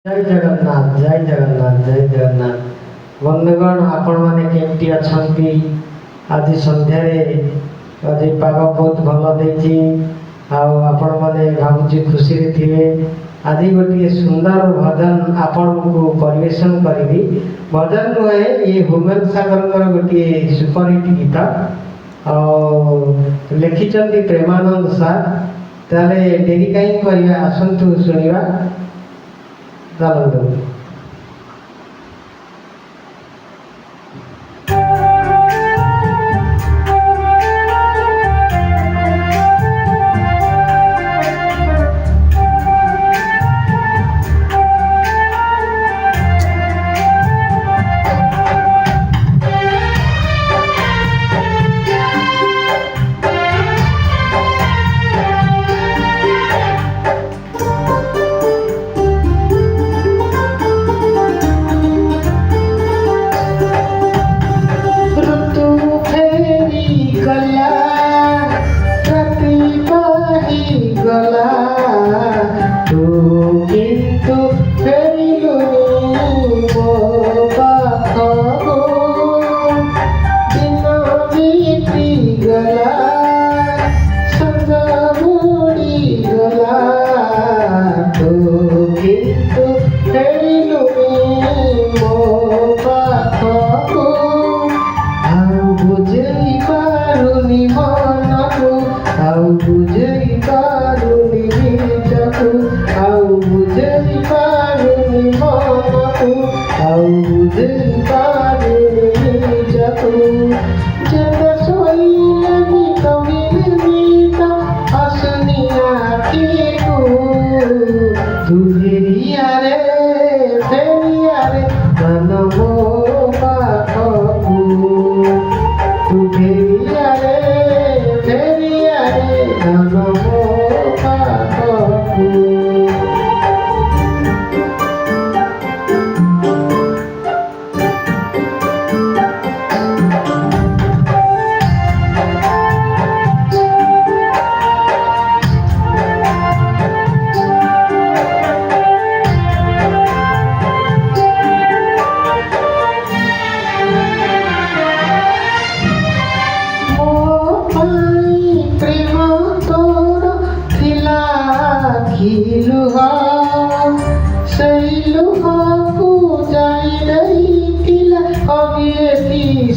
जय जगन्नाथ जय जगन्नाथ जय जगन्नाथ बंधुगण आपण मैंने केमती अच्छा आज सन्धार आज पाग बहुत भल देती आपण मैंने भावुँ खुशी थे आज गोटे सुंदर भजन आपण को परिवेशन करी भजन नुहे ये हुमेन सागर गोटे सुपरहिट गीत लिखिं प्रेमानंद सार ताले डेरी कहीं कर आसतु शुणा चलतु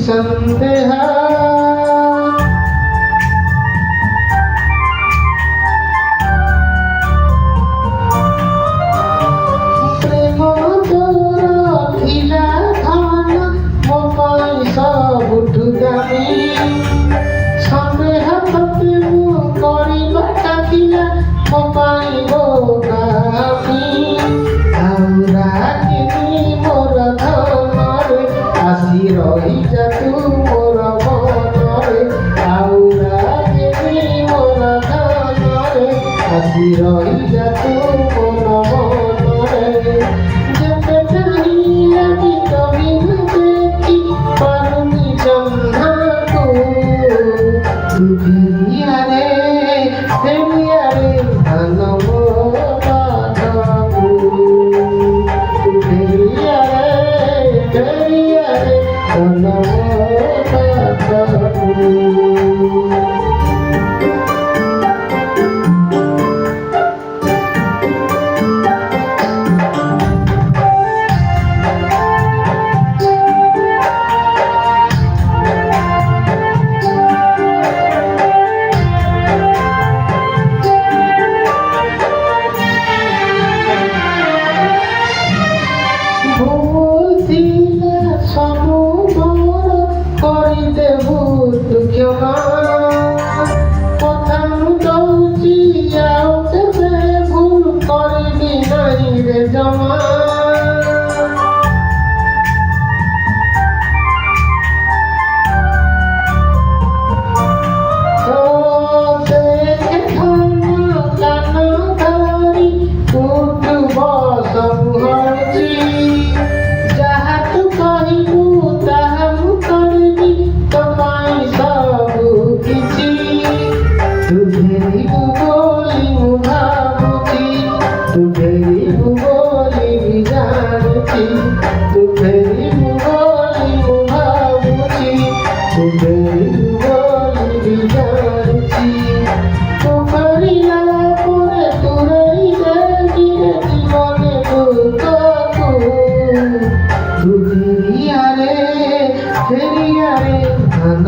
संदेह प्रेम तोर थिला धन मो पाई सबुठु दामी संदेह तते मु करिबाटा थिला मो पाई गोगामी आउरागिनी मोर धनरे आसी रही जा तू मोर मनरे आउरागिनी मोर धनरे आसी रही जा तू मोर मनरे जेते चाहिला भी कभी न देखी पारुनी जन्हाको तू फेरिया रे धन मो बाधको तू फेरिया रे धन मो बाधको तू भेरी बोली ଜାଣିଛି ତୁ ଫେରିବୁ ବୋଲି ମୁଁ ଭାବୁଛି ତୁ ଫେରିବୁ ବୋଲି ବି ଜାଣିଛି ତୁ ଫେରିଲା ପରେ ତୁ ରହିଲେ ଜୀବନେ ଦୁଃଖକୁ ତୁ ଫେରିଆରେ ଧାନ